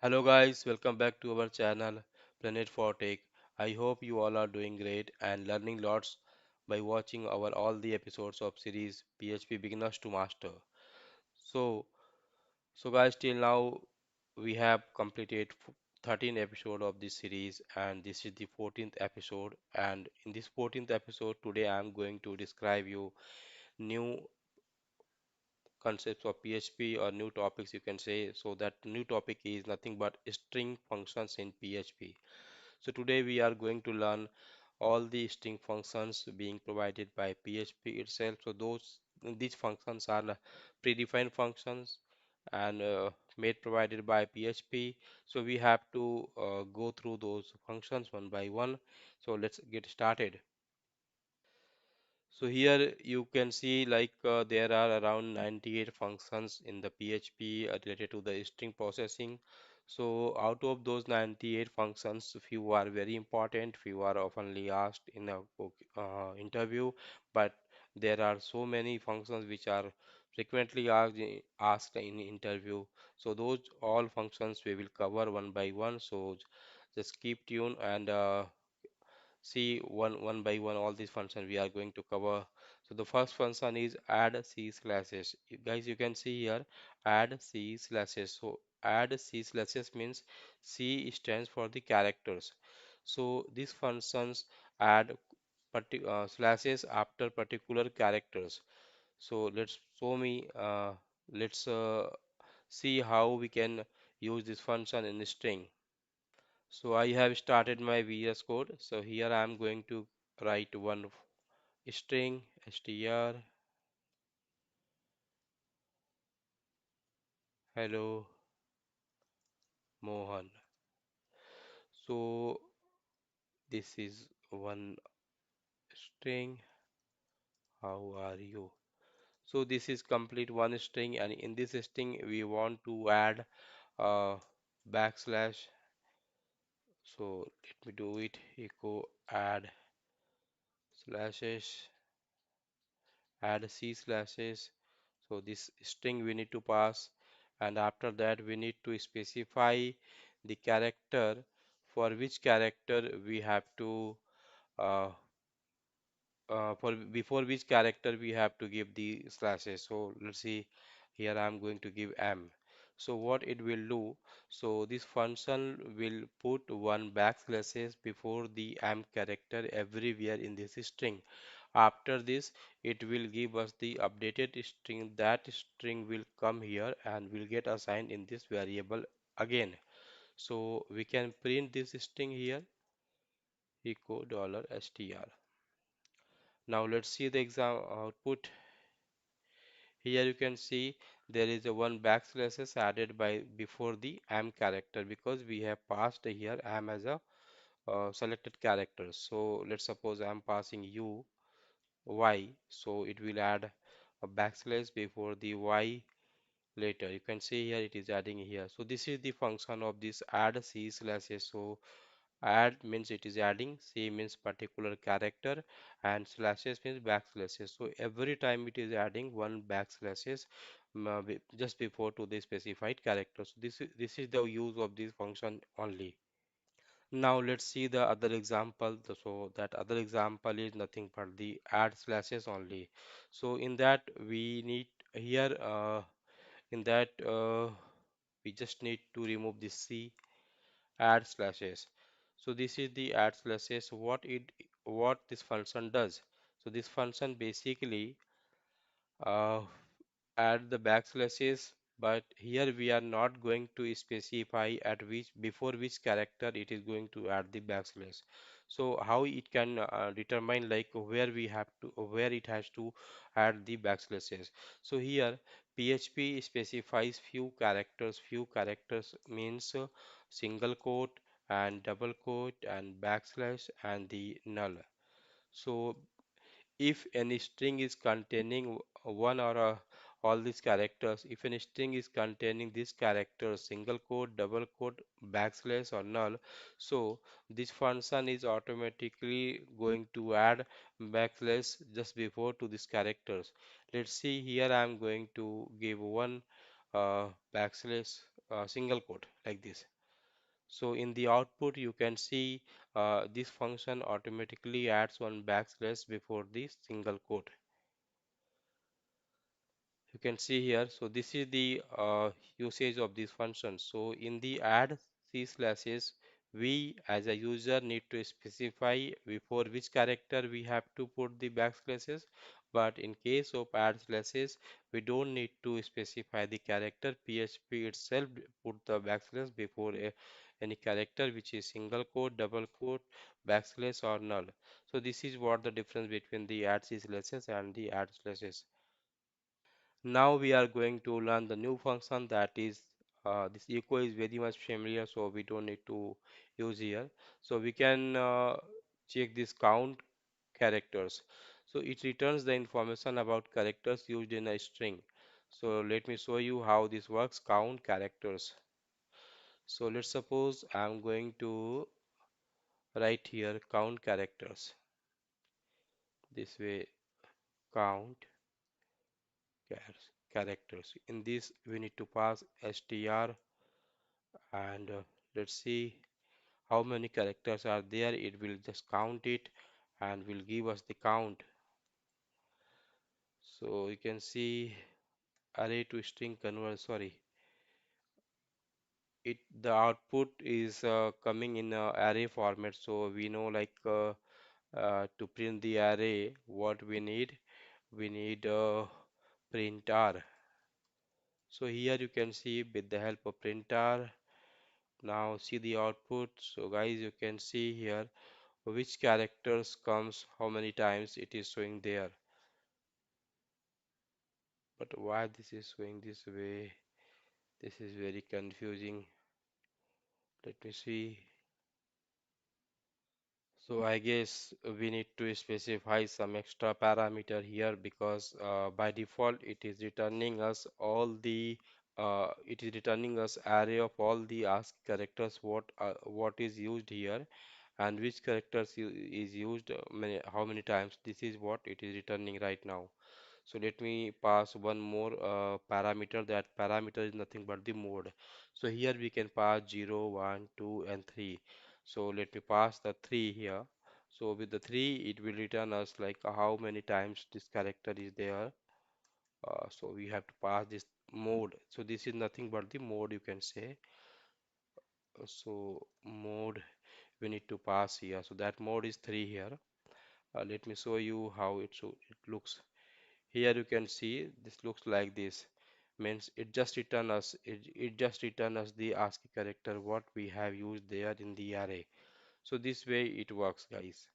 Hello guys, welcome back to our channel Planet for Tech. I hope you all are doing great and learning lots by watching our all the episodes of series PHP Beginners to Master. So, so guys, till now we have completed 13 episode of this series and this is the 14th episode, and in this 14th episode today I am going to describe you new concepts of PHP or new topics you can say. So that new topic is nothing but string functions in PHP. So today we are going to learn all the string functions being provided by PHP itself. So these functions are predefined functions and made provided by PHP. So we have to go through those functions one by one. So let's get started. So here you can see there are around 98 functions in the PHP related to the string processing. So out of those 98 functions, few are very important, few are oftenly asked in a interview, but there are so many functions which are frequently asked in interview. So those all functions we will cover one by one. So just keep tuned and see one by one all these functions we are going to cover. So the first function is add C slashes. Guys, you can see here add C slashes. So add C slashes means C stands for the characters. So these functions add slashes after particular characters. So let's see how we can use this function in string. So I have started my VS Code. So here I am going to write one string str hello Mohan. So this is one string. How are you? So this is complete one string, and in this string we want to add a backslash. So let me do it. Echo add slashes, add C slashes. So this string we need to pass, and after that we need to specify the character for which character we have to for before which character we have to give the slashes. So let's see, here I am going to give m. So what it will do, so this function will put one backslashes before the m character everywhere in this string. After this, it will give us the updated string. That string will come here and will get assigned in this variable again. So we can print this string here, echo $str. Now let's see the exam output. Here you can see there is a one backslashes added by before the am character because we have passed here am as a selected character. So let's suppose I'm passing u y, so it will add a backslash before the y later. You can see here it is adding here. So this is the function of this add c slashes. So add means it is adding, c means particular character, and slashes means backslashes. So every time it is adding one backslashes just before to the specified character. So this is the use of this function only. Now let's see the other example. So that other example is nothing but the add slashes only. So in that we need here in that we just need to remove this c, add slashes. So this is the add slashes. What this function does. So this function basically uh, add the backslashes, but here we are not going to specify at which before which character it is going to add the backslash. So how it can determine like where we have to where it has to add the backslashes. So here PHP specifies few characters means single quote and double quote and backslash and the null. So if any string is containing one or all these characters, if any string is containing these characters, single quote, double quote, backslash or null, so this function is automatically going to add backslash just before to these characters. Let's see, here I am going to give one backslash single quote like this. So in the output, you can see this function automatically adds one backslash before the single quote. You can see here. So this is the usage of this function. So in the add C slashes, we as a user need to specify before which character we have to put the backslashes. But in case of add slashes, we don't need to specify the character. PHP itself put the backslash before any character, which is single quote, double quote, backslash or null. So this is what the difference between the add C slashes and the add slashes. Now we are going to learn the new function, that is this echo is very much familiar, so we don't need to use here. So we can check this count characters. So it returns the information about characters used in a string. So let me show you how this works. Count characters. So let's suppose I'm going to write here count characters. This way, count characters. In this we need to pass str, and let's see how many characters are there. It will just count it and will give us the count. So you can see array to string convert, sorry, it the output is coming in array format. So we know like to print the array, what we need printer. So here you can see with the help of printer. Now see the output. So guys, you can see here which characters comes how many times it is showing there. But why this is showing this way, this is very confusing. Let me see. So I guess we need to specify some extra parameter here, because by default it is returning us all the it is returning us array of all the ask characters, what is used here and which characters is used how many times. This is what it is returning right now. So let me pass one more parameter. That parameter is nothing but the mode. So here we can pass 0, 1, 2, and 3. So let me pass the 3 here. So with the 3, it will return us like how many times this character is there. So we have to pass this mode. So this is nothing but the mode, you can say. So mode we need to pass here. So that mode is 3 here. Let me show you how it looks. Here you can see this looks like this. Means it just return us the ASCII character what we have used there in the array. So this way it works, guys.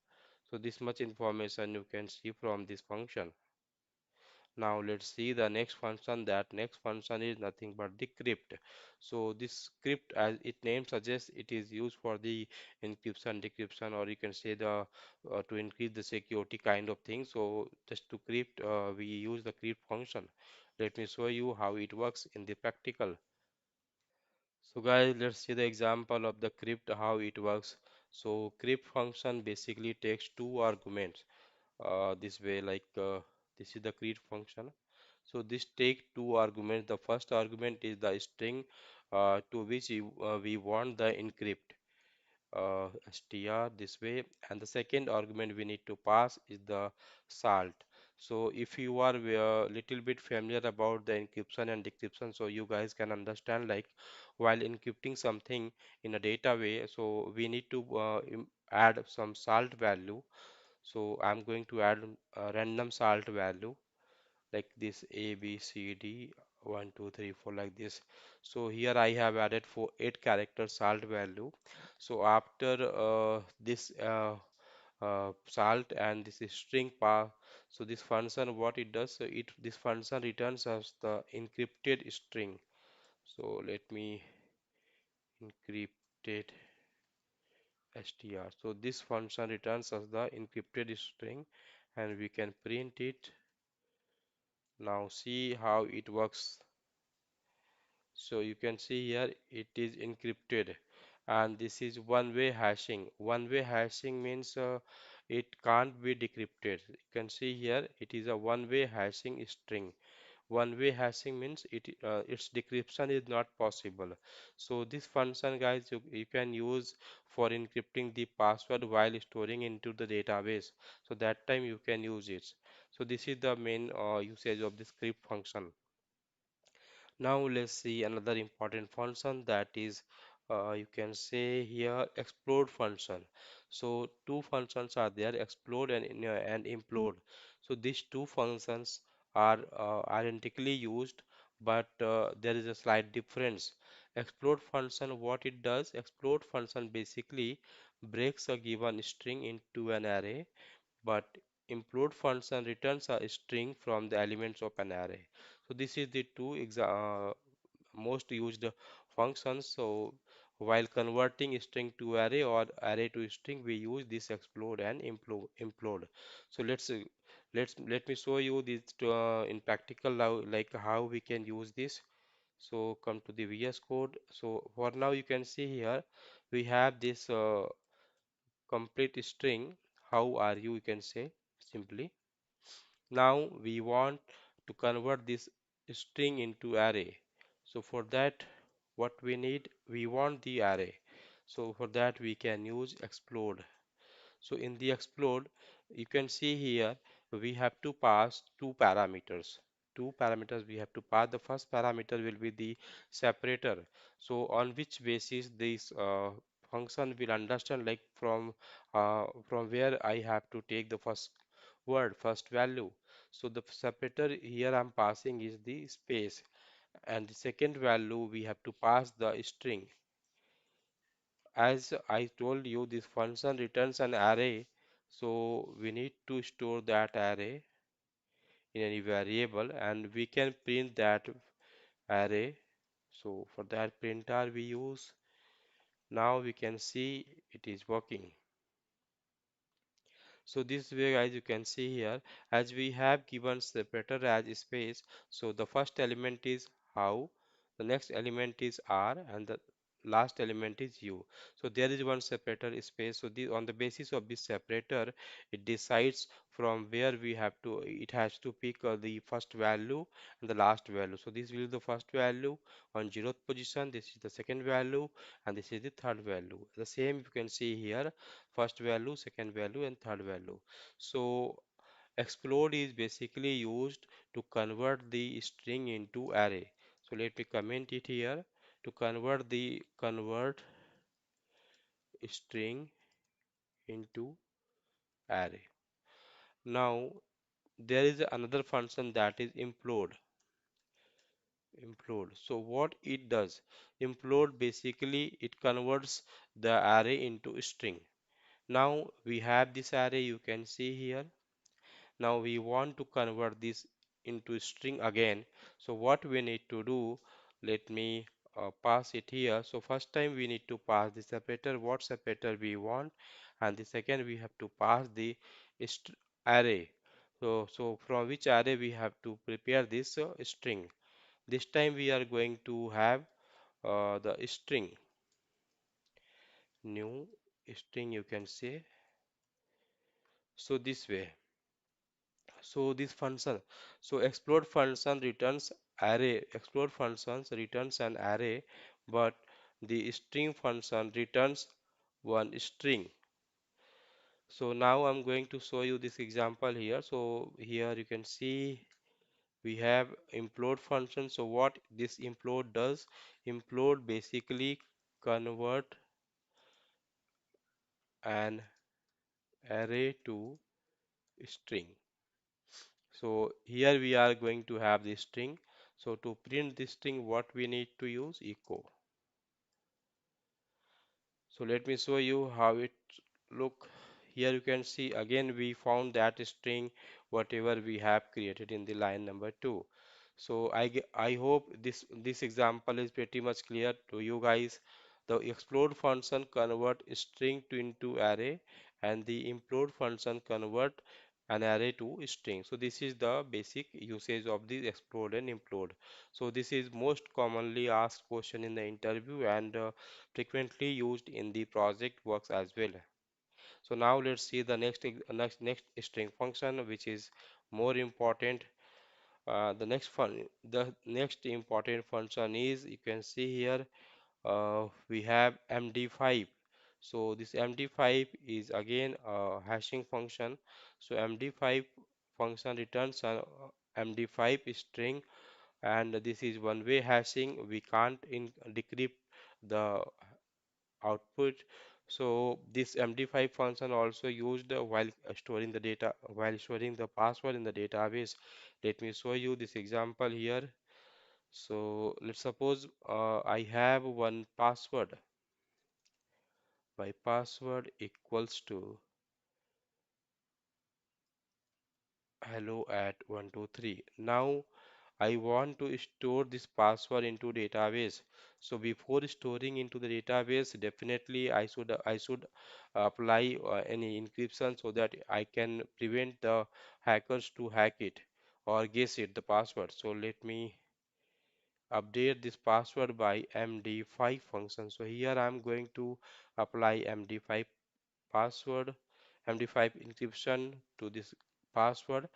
So this much information you can see from this function. Now let's see the next function. That next function is nothing but the crypt. So this script, as its name suggests, it is used for the encryption, decryption, or you can say the to increase the security kind of thing. So just to crypt, we use the crypt function. Let me show you how it works in the practical. So guys, let's see the example of the crypt, how it works. So crypt function basically takes two arguments. This way, like this is the create function. So this take two arguments. The first argument is the string to which we want the encrypt str this way, and the second argument we need to pass is the salt. So if you are little bit familiar about the encryption and decryption, so you guys can understand like while encrypting something in a data way, so we need to add some salt value. So I'm going to add a random salt value like this A, B, C, D, 1, 2, 3, 4 like this. So here I have added for 8 character salt value. So after this salt and this is string path, so this function what it does, so it this function returns us the encrypted string. So let me encrypted str. So this function returns us the encrypted string and we can print it. Now see how it works. So you can see here it is encrypted and this is one-way hashing. One-way hashing means it can't be decrypted. You can see here it is a one-way hashing string. One-way hashing means its decryption is not possible. So this function, guys, you can use for encrypting the password while storing into the database. So that time you can use it. So this is the main usage of the script function. Now let's see another important function, that is you can say here explode function. So two functions are there, explode and implode. So these two functions are identically used, but there is a slight difference. Explode function, what it does, explode function basically breaks a given string into an array, but implode function returns a string from the elements of an array. So this is the two most used functions. So while converting string to array or array to string, we use this explode and implode. So let me show you this in practical now, like how we can use this. So come to the VS Code. So for now you can see here we have this complete string. How are you? You can say simply. Now we want to convert this string into array. So for that, what we need, we want the array. So for that we can use explode. So in the explode, you can see here we have to pass two parameters. Two parameters we have to pass. The first parameter will be the separator. So on which basis this function will understand, like from where I have to take the first word, first value. So the separator here I'm passing is the space, and the second value we have to pass the string. As I told you, this function returns an array, so we need to store that array in any variable, and we can print that array. So for that printer we use. Now we can see it is working. So this way, guys, you can see here, as we have given separator as space, so the first element is how, the next element is r, and the last element is u. So there is one separator space. So on the basis of this separator, it decides from where we have to, it has to pick the first value and the last value. So this will be the first value on 0th position, this is the second value, and this is the third value. The same you can see here, first value, second value, and third value. So explode is basically used to convert the string into array. So let me comment it here, to convert string into array. Now there is another function, that is implode. So what it does, implode basically it converts the array into string. Now we have this array, you can see here. Now we want to convert this into string again. So what we need to do, let me pass it here. So first time we need to pass the separator, what separator we want, and the second we have to pass the array. So from which array we have to prepare this string. This time we are going to have the string, new string, you can say. So this way. So this function, so explode function returns array, explode functions returns an array, but the string function returns one string. So now I'm going to show you this example here. So here you can see we have implode function. So what this implode does, implode basically convert an array to string. So here we are going to have this string. So to print this string, what we need to use, echo. So let me show you how it look. Here you can see again we found that string whatever we have created in the line number 2. So I hope this example is pretty much clear to you guys. The explode function convert string to into array, and the implode function convert an array to string. So this is the basic usage of the explode and implode. So this is most commonly asked question in the interview, and frequently used in the project works as well. So now let's see the next string function, which is more important. The next important function is, you can see here, we have MD5. So this MD5 is again a hashing function. So MD5 function returns a MD5 string, and this is one-way hashing. We can't decrypt the output. So this MD5 function also used while storing the data, while storing the password in the database. Let me show you this example here. So let's suppose I have one password. My password equals to hello at 123. Now I want to store this password into database. So before storing into the database, definitely I should apply any encryption so that I can prevent the hackers to hack it or guess it the password. So let me update this password by MD5 function. So here I'm going to apply MD5 password, MD5 encryption to this password,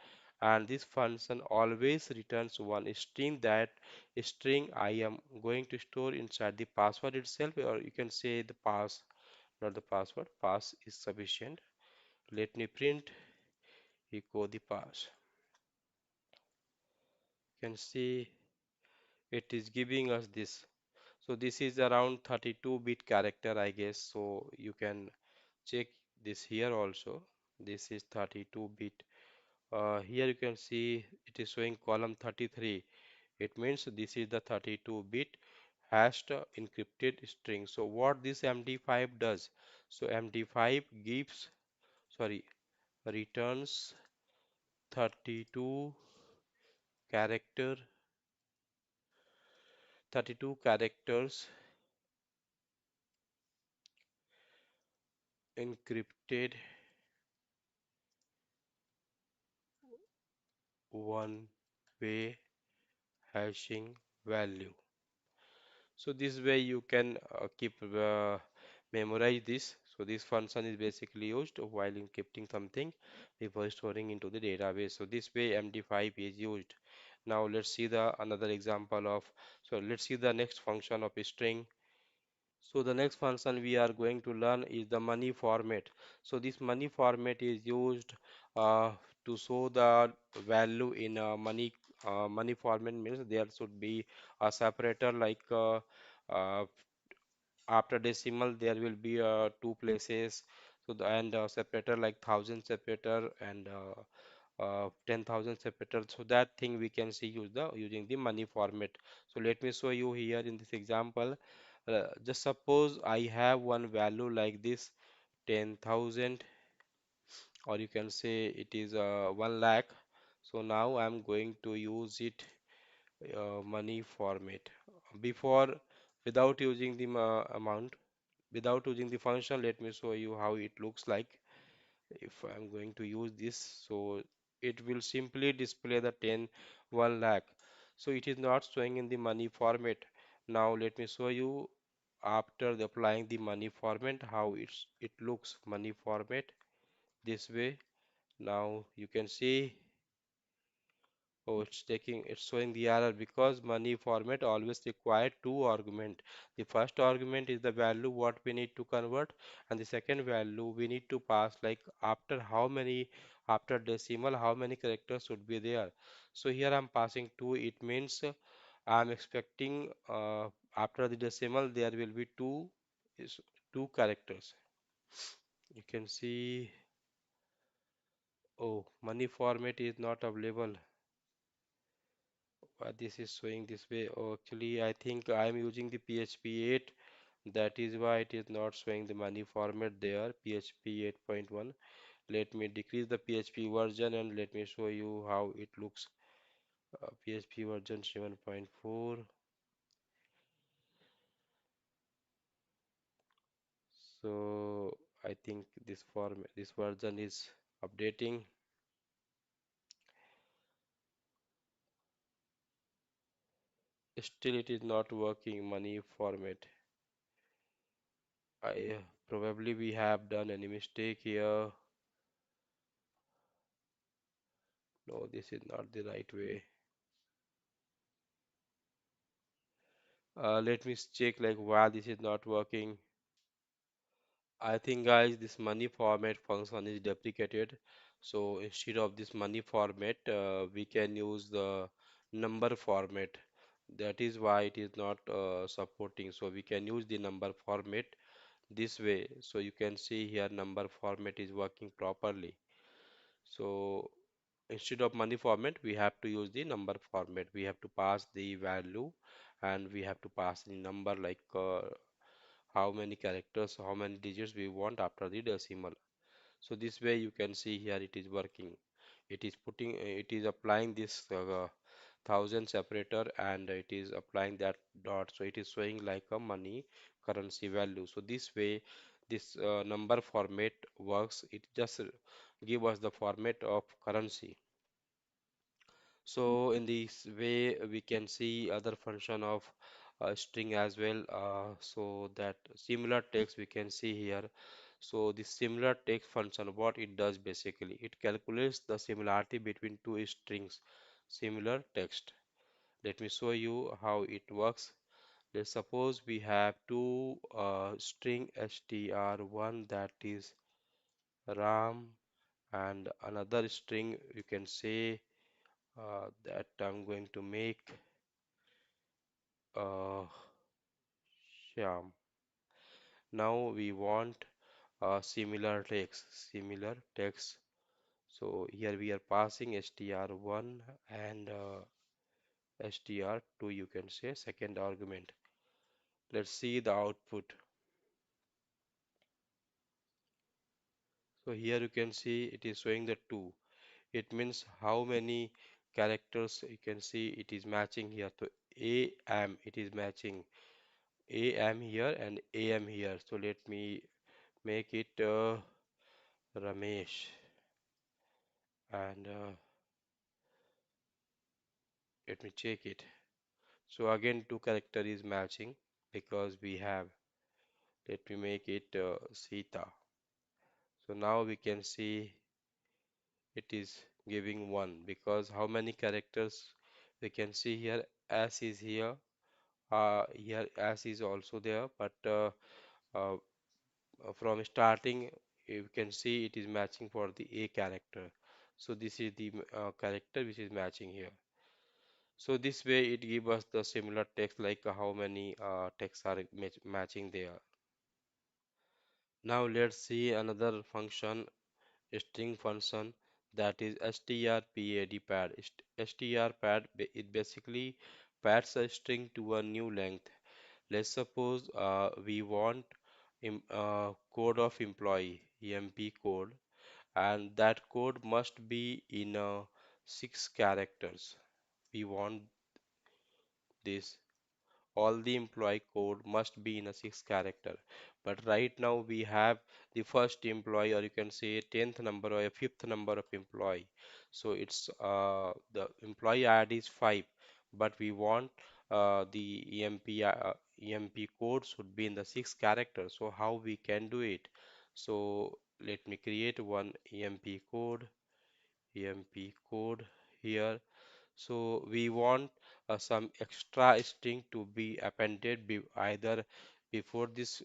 and this function always returns one string. That string I am going to store inside the password itself, or you can say the pass, not the password. Pass is sufficient. Let me print echo the pass. You can see it is giving us this. So this is around 32-bit character, I guess. So you can check this here also. This is 32-bit. Here you can see it is showing column 33. It means this is the 32-bit hashed encrypted string. So what this MD5 does? So MD5 gives, sorry, returns 32 character 32 characters encrypted one way hashing value. So this way you can keep memorize this. So this function is basically used while encrypting something before storing into the database. So this way MD5 is used. Now let's see the another example of. So let's see the next function of a string. So the next function we are going to learn is the money format. So this money format is used to show the value in money format, means there should be a separator like uh, after decimal there will be two places. So the and separator like thousand separator and 10,000 separator. So that thing we can see using the money format. So let me show you here in this example. Just suppose I have one value like this 10,000, or you can say it is 1 lakh. So now I'm going to use it money format. Before, without using the amount, without using the function, let me show you how it looks like. If I'm going to use this, so it will simply display the 1 lakh. So it is not showing in the money format. Now let me show you after applying the money format how it looks money format this way. Now you can see, oh, it's showing the error because money format always require two argument. The first argument is the value what we need to convert, and the second value we need to pass like after how many, after decimal how many characters should be there. So here I'm passing two. It means I'm expecting after the decimal there will be is two characters. You can see, oh, money format is not available. This is showing this way. Oh, actually, I think I am using the PHP 8. That is why it is not showing the money format there. PHP 8.1. Let me decrease the PHP version and let me show you how it looks. PHP version 7.4. So I think this version is updating. Still, it is not working. Money format. I probably we have done any mistake here. No, this is not the right way. Let me check like why this is not working. I think guys this money format function is deprecated. So instead of this money format, we can use the number format. That is why it is not supporting. So we can use the number format this way. So you can see here number format is working properly. So instead of money format, we have to use the number format. We have to pass the value and we have to pass the number like how many characters, how many digits we want after the decimal. So this way you can see here it is working. It is applying this thousand separator and it is applying that dot. So it is showing like a money currency value. So this way this number format works. It just give us the format of currency. So in this way we can see other function of string as well. So that similar text we can see here. So the similar text function, what it does basically, it calculates the similarity between two strings, similar text. Let me show you how it works. Let's suppose we have two string str1 that is ram and another string you can say that I'm going to make uh, Shyam. Now we want similar text. So here we are passing str1 and str2, you can say second argument. Let's see the output. So here you can see it is showing the 2. It means how many characters you can see it is matching here. So am it is matching am here and am here. So let me make it Ramesh and let me check it. So again two character is matching because we have, let me make it Sita. So now we can see it is giving 1 because how many characters we can see here, S is here, here S is also there, but uh, from starting you can see it is matching for the A character. So this is the character which is matching here. So this way it gives us the similar text like how many texts are matching there. Now let's see another function, string function, that is strpad pad. Strpad it basically pads a string to a new length. Let's suppose we want code of employee emp code and that code must be in 6 characters. We want this, all the employee code must be in a 6 character, but right now we have the first employee or you can say 10th number or a fifth number of employee. So it's the employee ID is 5, but we want the emp code should be in the 6 characters. So how we can do it? So let me create one emp code here. So we want some extra string to be appended either before this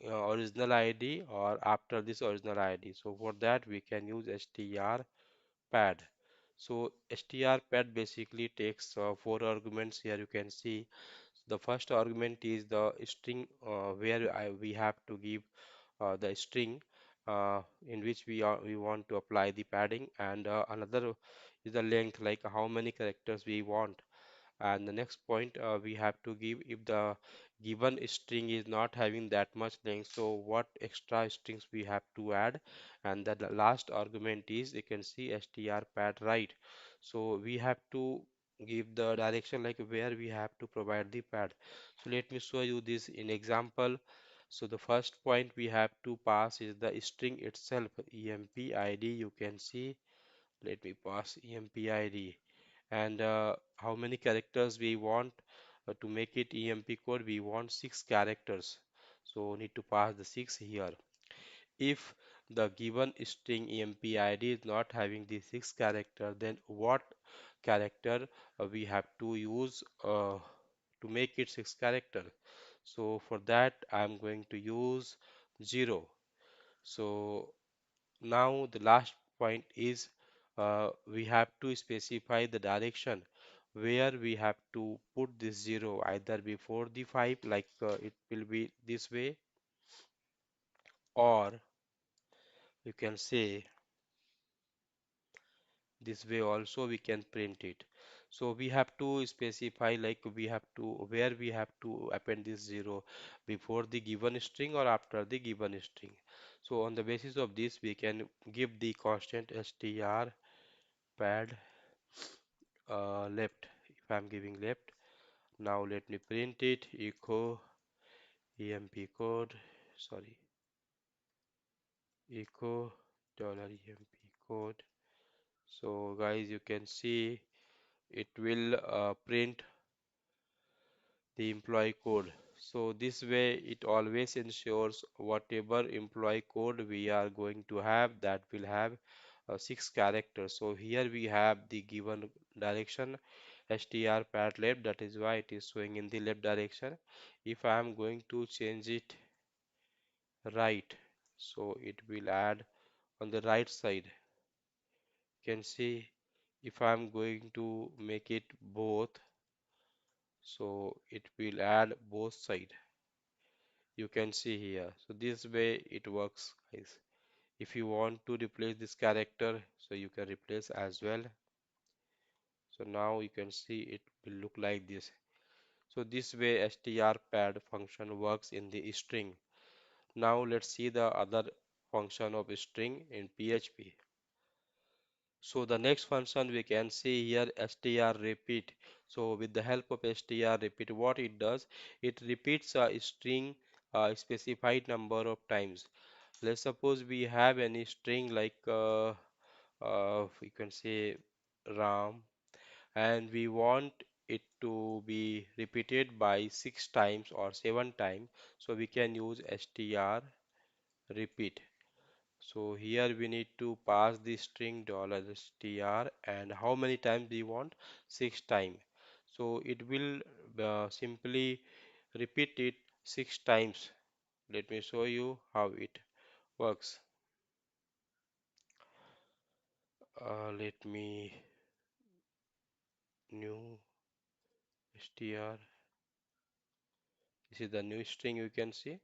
original ID or after this original ID. So for that we can use strpad. So strpad basically takes 4 arguments. Here you can see the first argument is the string where we have to give the string in which we want to apply the padding, and another is the length, like how many characters we want. And the next point we have to give if the given string is not having that much length, so what extra strings we have to add. And the last argument is you can see strpad right. So we have to give the direction like where we have to provide the pad. So let me show you this in example. So the first point we have to pass is the string itself, emp id. You can see, let me pass emp id and how many characters we want to make it emp code. We want 6 characters, so need to pass the 6 here. If the given string emp id is not having the 6 character, then what character we have to use to make it 6 character. So for that I'm going to use 0. So now the last point is we have to specify the direction where we have to put this 0, either before the 5 like it will be this way, or you can say this way also we can print it. So we have to specify like we have to where we have to append this 0, before the given string or after the given string. So on the basis of this we can give the constant str pad left. If I'm giving left, now let me print it, echo emp code, sorry, echo $emp code. So guys, you can see it will print the employee code. So this way it always ensures whatever employee code we are going to have, that will have 6 characters. So here we have the given direction str pad left, that is why it is showing in the left direction. If I am going to change it right, so it will add on the right side. You can see if I am going to make it both, so it will add both side. You can see here. So this way it works, guys. If you want to replace this character, so you can replace as well. So now you can see it will look like this. So this way strpad function works in the string. Now let's see the other function of string in PHP. So the next function we can see here, str repeat. So with the help of str repeat, what it does, it repeats a string a specified number of times. Let's suppose we have any string like we can say ram, and we want it to be repeated by 6 times or 7 times. So we can use str repeat. So here we need to pass the string $str, and how many times we want? 6 times. So it will simply repeat it 6 times. Let me show you how it works. Let me new str. This is the new string you can see.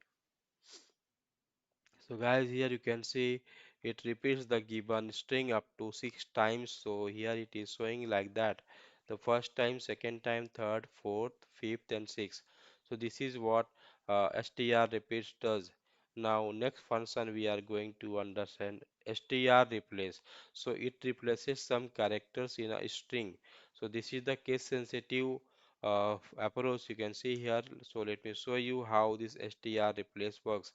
So guys, here you can see it repeats the given string up to 6 times. So here it is showing like that. The first time, second time, third, fourth, fifth, and sixth. So this is what str repeats does. Now next function we are going to understand, str replace. So it replaces some characters in a string. So this is the case sensitive approach you can see here. So let me show you how this str replace works.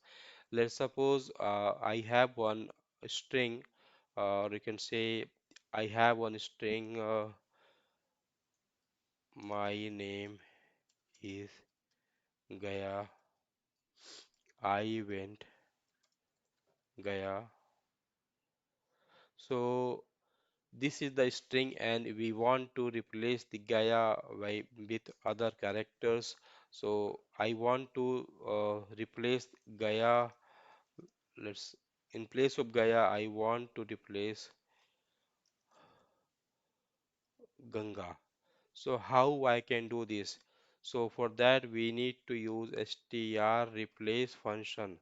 Let's suppose I have one string, or you can say I have one string, my name is Gaya, I went Gaya. So this is the string, and we want to replace the Gaya with other characters. So I want to replace Gaya. Let's In place of Gaya, I want to replace Ganga. So how I can do this? So for that we need to use str replace function.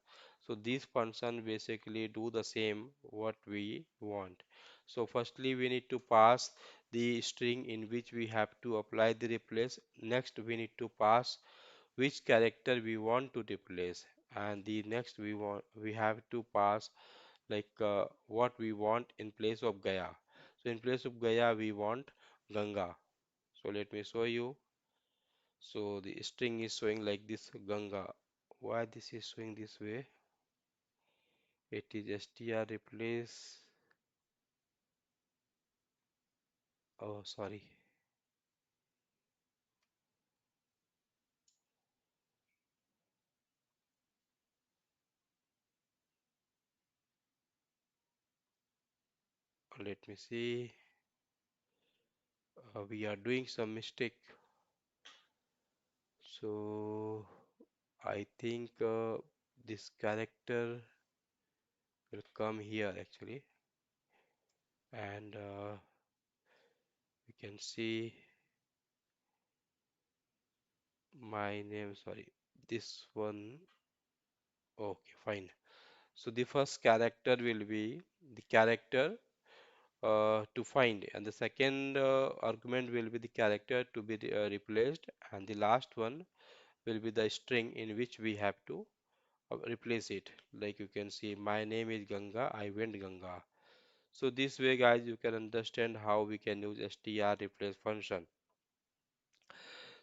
So this function basically do the same what we want. So firstly we need to pass the string in which we have to apply the replace. Next we need to pass which character we want to replace, and the next we have to pass like what we want in place of Gaya. So in place of Gaya we want Ganga. So let me show you. So the string is showing like this, Ganga. Why this is showing this way? It is str replace. Oh, sorry. Let me see. We are doing some mistake. So I think this character will come here actually, and we can see my name. Sorry, this one. Okay, fine. So the first character will be the character to find, and the second argument will be the character to be replaced, and the last one will be the string in which we have to replace it. Like you can see, my name is Ganga, I went Ganga. So this way, guys, you can understand how we can use str replace function.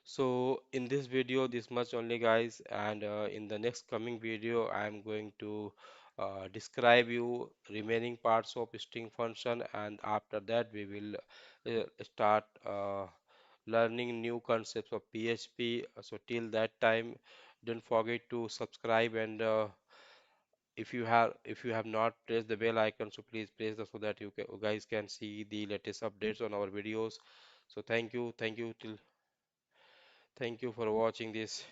So in this video, this much only, guys, and in the next coming video, I am going to describe you remaining parts of string function, and after that, we will start learning new concepts of PHP. So till that time, don't forget to subscribe, and if you have not pressed the bell icon, so please press the so that you guys can see the latest updates on our videos. So thank you for watching this.